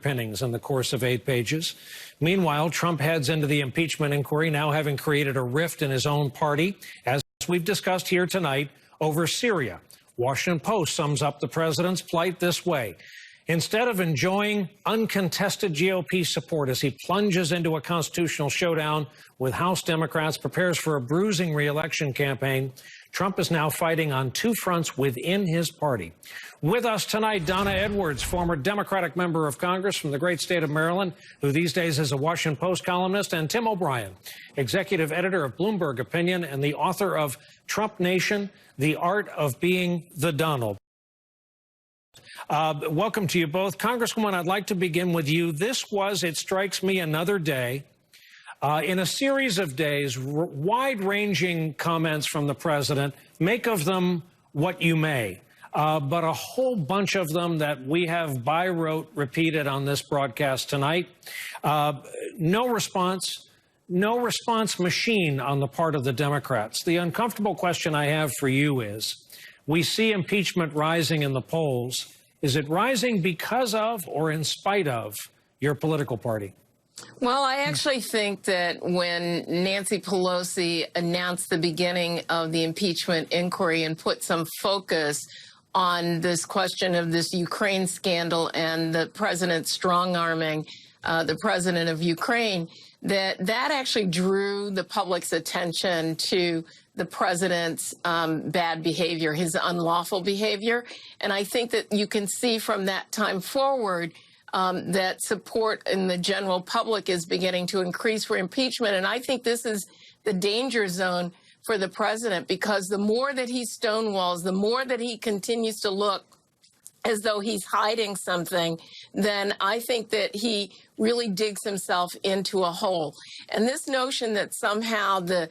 underpinnings in the course of 8 pages. Meanwhile, Trump heads into the impeachment inquiry, now having created a rift in his own party, as we've discussed here tonight, over Syria. Washington Post sums up the president's plight this way. Instead of enjoying uncontested GOP support as he plunges into a constitutional showdown with House Democrats, prepares for a bruising re-election campaign, Trump is now fighting on 2 fronts within his party. With us tonight, Donna Edwards, former Democratic member of Congress from the great state of Maryland, who these days is a Washington Post columnist, and Tim O'Brien, executive editor of Bloomberg Opinion and the author of Trump Nation, The Art of Being the Donald. Welcome to you both. Congresswoman, I'd like to begin with you. This was, it strikes me, another day in a series of days, wide-ranging comments from the president. Make of them what you may. But a whole bunch of them that we have by rote repeated on this broadcast tonight. No response machine on the part of the Democrats. The uncomfortable question I have for you is, we see impeachment rising in the polls. Is it rising because of or in spite of your political party? Well, I actually think that when Nancy Pelosi announced the beginning of the impeachment inquiry and put some focus on this question of this Ukraine scandal and the president strong-arming the president of Ukraine, that actually drew the public's attention to the president's bad behavior, his unlawful behavior. And I think that you can see from that time forward that support in the general public is beginning to increase for impeachment. And I think this is the danger zone for the president, because the more that he stonewalls, the more that he continues to look as though he's hiding something, then I think that he really digs himself into a hole. And this notion that somehow the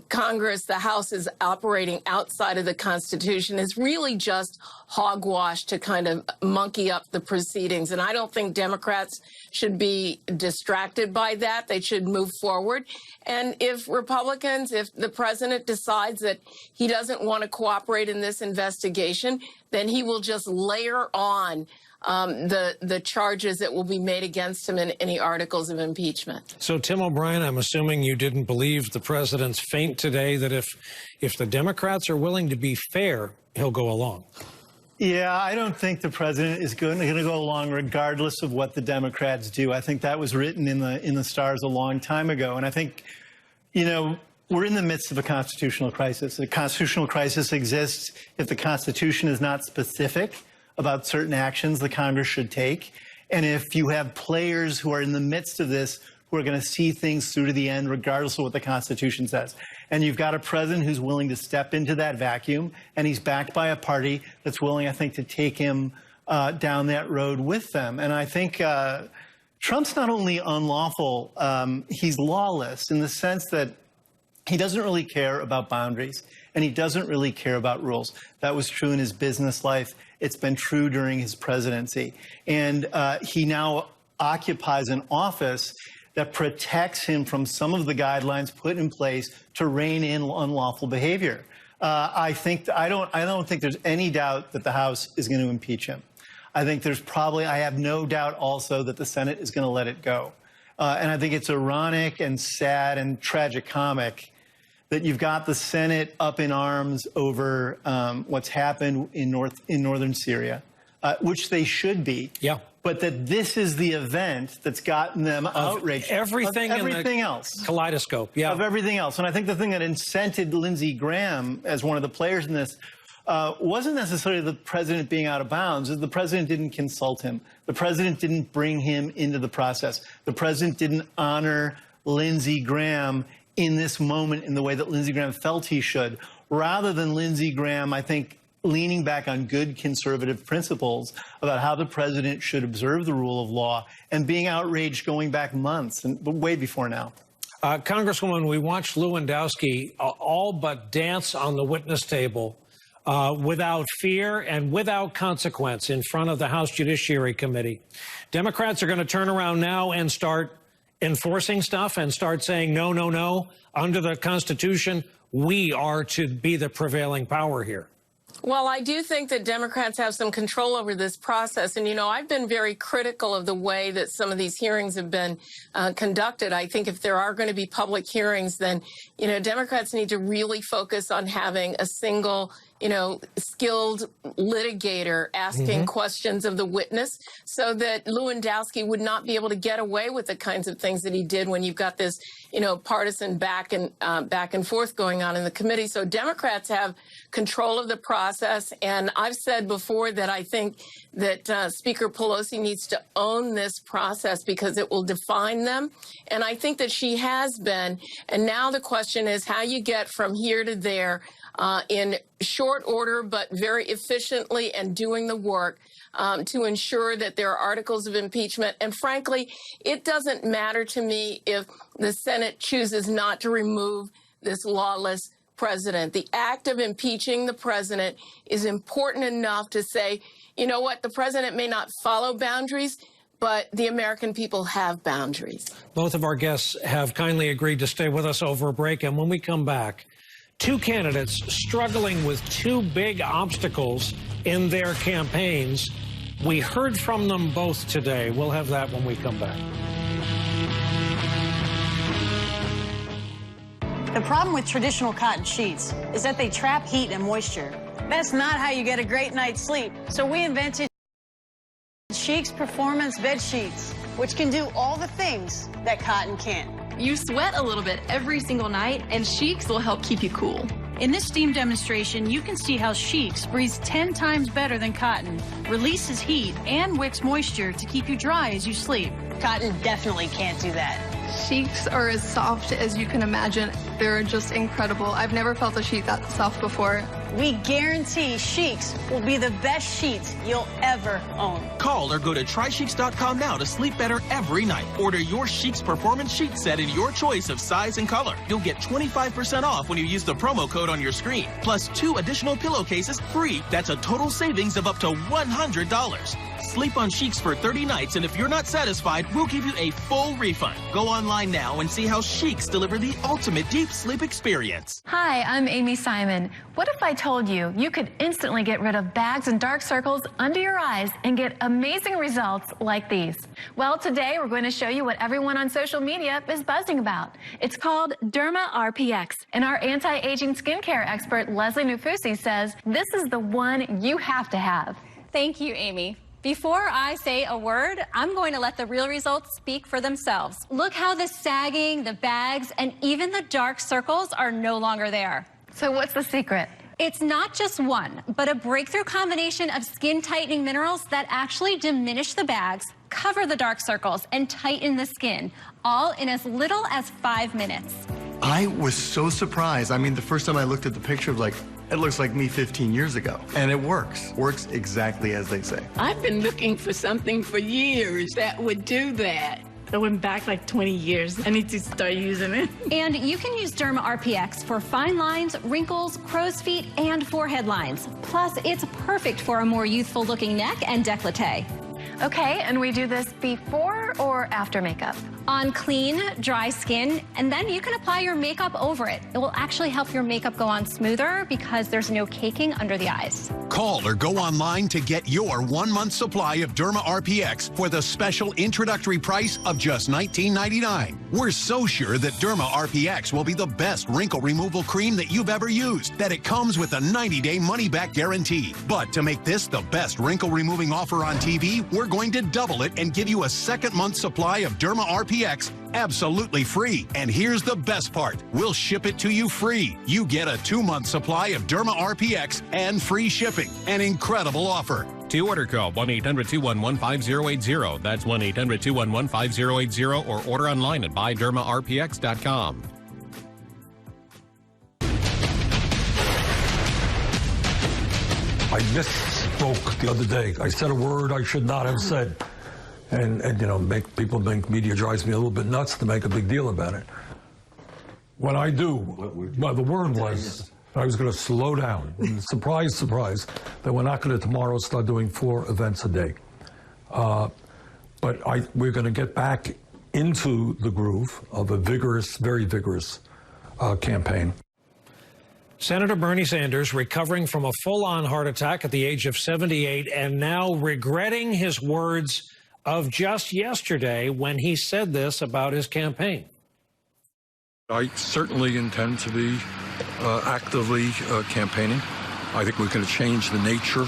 Congress, the House, is operating outside of the Constitution is really just hogwash to kind of monkey up the proceedings. And I don't think Democrats should be distracted by that. They should move forward. And if Republicans, if the president decides that he doesn't want to cooperate in this investigation, then he will just layer on the charges that will be made against him in any articles of impeachment. So, Tim O'Brien, I'm assuming you didn't believe the president's feint today that if the Democrats are willing to be fair, he'll go along. Yeah, I don't think the president is going to go along regardless of what the Democrats do. I think that was written in the stars a long time ago. And I think, you know, we're in the midst of a constitutional crisis. A constitutional crisis exists if the Constitution is not specific about certain actions the Congress should take. And if you have players who are in the midst of this, who are going to see things through to the end, regardless of what the Constitution says. And you've got a president who's willing to step into that vacuum, and he's backed by a party that's willing, I think, to take him down that road with them. And I think Trump's not only unlawful, he's lawless in the sense that he doesn't really care about boundaries, and he doesn't really care about rules. That was true in his business life. It's been true during his presidency. And he now occupies an office that protects him from some of the guidelines put in place to rein in unlawful behavior. I don't think there's any doubt that the House is going to impeach him. I think I have no doubt also that the Senate is going to let it go. And I think it's ironic and sad and tragicomic that you've got the Senate up in arms over what's happened in northern Syria, which they should be. Yeah. But that this is the event that's gotten them outraged. Everything else. Kaleidoscope, yeah. Of everything else. And I think the thing that incented Lindsey Graham as one of the players in this wasn't necessarily the president being out of bounds. The president didn't consult him. The president didn't bring him into the process. The president didn't honor Lindsey Graham in this moment in the way that Lindsey Graham felt he should. Rather than Lindsey Graham, I think, leaning back on good conservative principles about how the president should observe the rule of law and being outraged going back months and way before now. Congresswoman, we watched Lewandowski all but dance on the witness table without fear and without consequence in front of the House Judiciary Committee. Democrats are going to turn around now and start enforcing stuff and start saying, no, no, no, under the Constitution, we are to be the prevailing power here. Well, I do think that Democrats have some control over this process. And, you know, I've been very critical of the way that some of these hearings have been conducted. I think if there are going to be public hearings, then, you know, Democrats need to really focus on having a single, you know, skilled litigator asking questions of the witness so that Lewandowski would not be able to get away with the kinds of things that he did when you've got this, you know, partisan back and forth going on in the committee. So Democrats have control of the process. And I've said before that I think that Speaker Pelosi needs to own this process because it will define them. And I think that she has been. And now the question is how you get from here to there in short order, but very efficiently and doing the work to ensure that there are articles of impeachment. And frankly, it doesn't matter to me if the Senate chooses not to remove this lawless president. The act of impeaching the president is important enough to say, you know what, the president may not follow boundaries, but the American people have boundaries. Both of our guests have kindly agreed to stay with us over a break. And when we come back, two candidates struggling with two big obstacles in their campaigns. We heard from them both today. We'll have that when we come back. The problem with traditional cotton sheets is that they trap heat and moisture. That's not how you get a great night's sleep. So we invented Sheik's Performance Bed Sheets, which can do all the things that cotton can't. You sweat a little bit every single night, and Sheik's will help keep you cool. In this steam demonstration, you can see how Sheik's breathes 10 times better than cotton, releases heat, and wicks moisture to keep you dry as you sleep. Cotton definitely can't do that. Sheik's are as soft as you can imagine. They're just incredible. I've never felt a sheet that soft before. We guarantee Sheik's will be the best sheets you'll ever own. Call or go to TrySheets.com now to sleep better every night. Order your Sheik's Performance Sheet Set in your choice of size and color. You'll get 25% off when you use the promo code on your screen, plus 2 additional pillowcases free. That's a total savings of up to $100. Sleep on Sheik's for 30 nights, and if you're not satisfied, we'll give you a full refund. Go online now and see how Sheik's deliver the ultimate deep sleep experience. Hi, I'm Amy Simon. What if I told you you could instantly get rid of bags and dark circles under your eyes and get amazing results like these? Well, today we're going to show you what everyone on social media is buzzing about. It's called Derma RPX, and our anti-aging skincare expert Leslie Nufusi says this is the one you have to have. Thank you, Amy. Before I say a word, I'm going to let the real results speak for themselves. Look how the sagging, the bags, and even the dark circles are no longer there. So what's the secret? It's not just one, but a breakthrough combination of skin-tightening minerals that actually diminish the bags, cover the dark circles, and tighten the skin, all in as little as 5 minutes. I was so surprised. I mean, the first time I looked at the picture, like, it looks like me 15 years ago. And it works. Works exactly as they say. I've been looking for something for years that would do that. I went back like 20 years. I need to start using it. And you can use Derma RPX for fine lines, wrinkles, crow's feet, and forehead lines. Plus, it's perfect for a more youthful looking neck and décolleté. Okay, and we do this before or after makeup? On clean, dry skin, and then you can apply your makeup over it. It will actually help your makeup go on smoother because there's no caking under the eyes. Call or go online to get your 1-month supply of Derma RPX for the special introductory price of just $19.99. We're so sure that Derma RPX will be the best wrinkle removal cream that you've ever used, that it comes with a 90-day money-back guarantee. But to make this the best wrinkle removing offer on TV, we're going to double it and give you a second month supply of Derma RPX absolutely free. And here's the best part. We'll ship it to you free. You get a 2-month supply of Derma RPX and free shipping. An incredible offer. To order, call 1-800-211-5080. That's 1-800-211-5080, or order online at buydermarpx.com. I misspoke the other day. I said a word I should not have said. And you know, media drives me a little bit nuts to make a big deal about it. When I do, well, the word was, I was going to slow down. And surprise, surprise, that we're not going to tomorrow start doing 4 events a day. But we're going to get back into the groove of a vigorous, very vigorous campaign. Senator Bernie Sanders recovering from a full-on heart attack at the age of 78 and now regretting his words of just yesterday when he said this about his campaign. I certainly intend to be actively campaigning. I think we're going to change the nature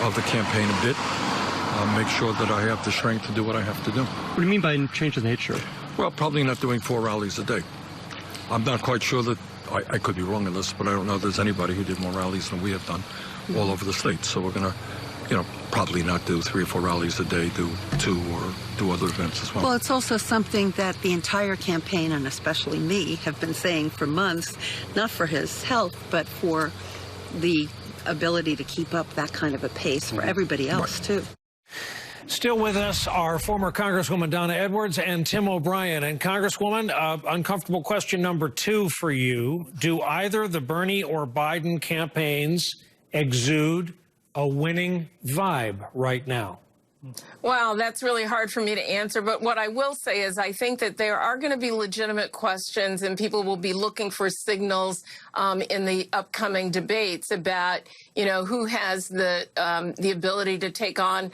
of the campaign a bit, make sure that I have the strength to do what I have to do. What do you mean by change the nature? Well, probably not doing 4 rallies a day. I'm not quite sure that, I could be wrong in this, but I don't know if there's anybody who did more rallies than we have done all over the state. So we're going to, probably not do 3 or 4 rallies a day, do 2 or do other events as well. Well, it's also something that the entire campaign, and especially me, have been saying for months, not for his health, but for the ability to keep up that kind of a pace for everybody else, too. Still with us are former Congresswoman Donna Edwards and Tim O'Brien. And Congresswoman, uncomfortable question number 2 for you. Do either the Bernie or Biden campaigns exude a winning vibe right now? Wow, that's really hard for me to answer. But what I will say is I think that there are going to be legitimate questions and people will be looking for signals in the upcoming debates about, who has the ability to take on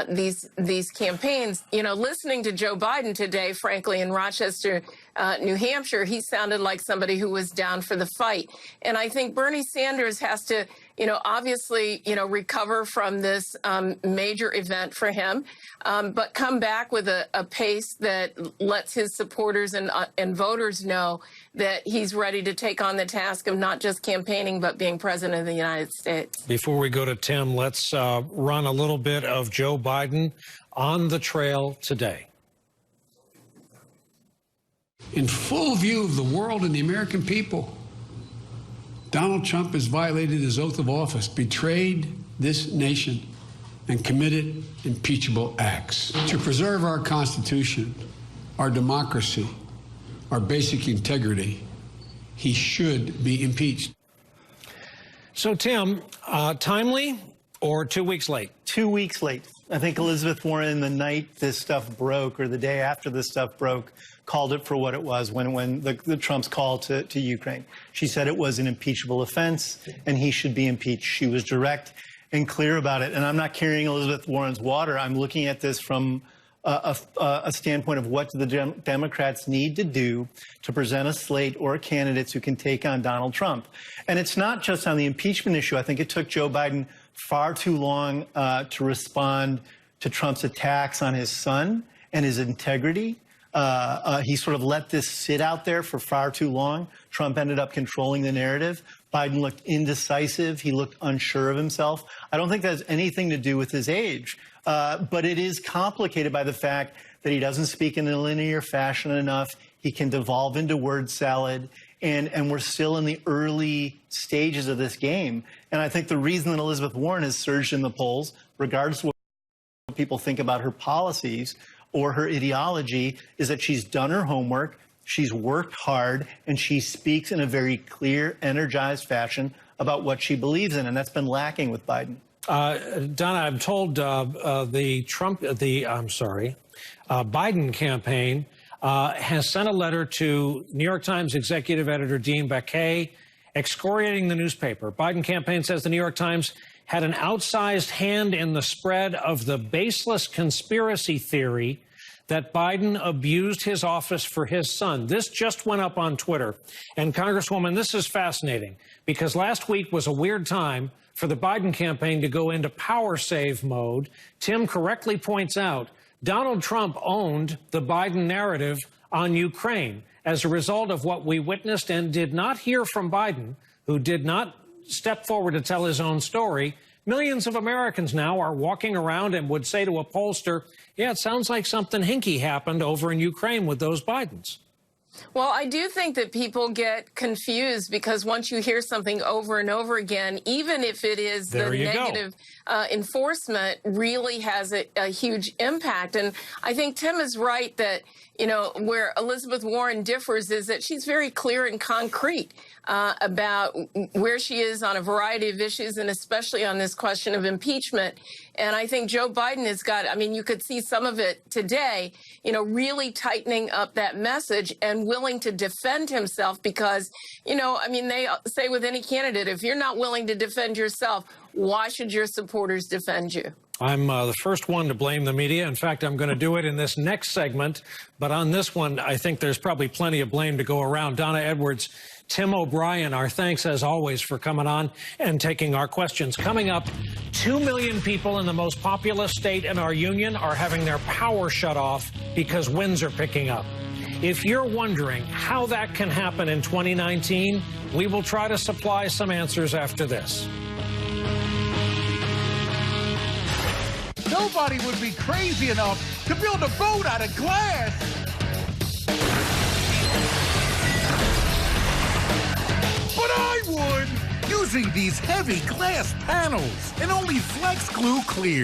these campaigns. Listening to Joe Biden today, frankly, in Rochester, New Hampshire, he sounded like somebody who was down for the fight. And I think Bernie Sanders has to, obviously, recover from this major event for him, but come back with a pace that lets his supporters and voters know that he's ready to take on the task of not just campaigning, but being president of the United States. Before we go to Tim, let's run a little bit of Joe Biden on the trail today. In full view of the world and the American people, Donald Trump has violated his oath of office, betrayed this nation, and committed impeachable acts. To preserve our Constitution, our democracy, our basic integrity, he should be impeached. So, Tim, timely or 2 weeks late? 2 weeks late. I think Elizabeth Warren, the night this stuff broke or the day after this stuff broke, called it for what it was when the Trump's call to Ukraine. She said it was an impeachable offense and he should be impeached. She was direct and clear about it. And I'm not carrying Elizabeth Warren's water. I'm looking at this from a standpoint of what do the Democrats need to do to present a slate or candidates who can take on Donald Trump. And it's not just on the impeachment issue. I think it took Joe Biden far too long to respond to Trump's attacks on his son and his integrity. He sort of let this sit out there for far too long. Trump ended up controlling the narrative. Biden looked indecisive. He looked unsure of himself. I don't think that has anything to do with his age, but it is complicated by the fact that he doesn't speak in a linear fashion enough. He can devolve into word salad, and we're still in the early stages of this game. And I think the reason that Elizabeth Warren has surged in the polls, regardless of what people think about her policies or her ideology, is that she's done her homework, she's worked hard, and she speaks in a very clear, energized fashion about what she believes in, and that's been lacking with Biden. Donna, I'm told the Biden campaign has sent a letter to New York Times executive editor Dean Baquet excoriating the newspaper. Biden campaign says the New York Times had an outsized hand in the spread of the baseless conspiracy theory that Biden abused his office for his son. This just went up on Twitter. And Congresswoman, this is fascinating because last week was a weird time for the Biden campaign to go into power save mode. Tim correctly points out Donald Trump owned the Biden narrative on Ukraine as a result of what we witnessed and did not hear from Biden, who did not step forward to tell his own story. Millions of Americans now are walking around and would say to a pollster, yeah, it sounds like something hinky happened over in Ukraine with those Bidens. Well, I do think that people get confused because once you hear something over and over again, even if it is the negative enforcement, really has a huge impact. And I think Tim is right that, you know, where Elizabeth Warren differs is that she's very clear and concrete about where she is on a variety of issues, and especially on this question of impeachment. And I think Joe Biden has got, I mean, you could see some of it today, you know, really tightening up that message and unwilling to defend himself because, you know, I mean, they say with any candidate, if you're not willing to defend yourself, why should your supporters defend you? I'm the first one to blame the media. In fact, I'm going to do it in this next segment. But on this one, I think there's probably plenty of blame to go around. Donna Edwards, Tim O'Brien, our thanks as always for coming on and taking our questions. Coming up, 2 million people in the most populous state in our union are having their power shut off because winds are picking up. If you're wondering how that can happen in 2019, we will try to supply some answers after this. Nobody would be crazy enough to build a boat out of glass. But I would, using these heavy glass panels and only flex glue clear.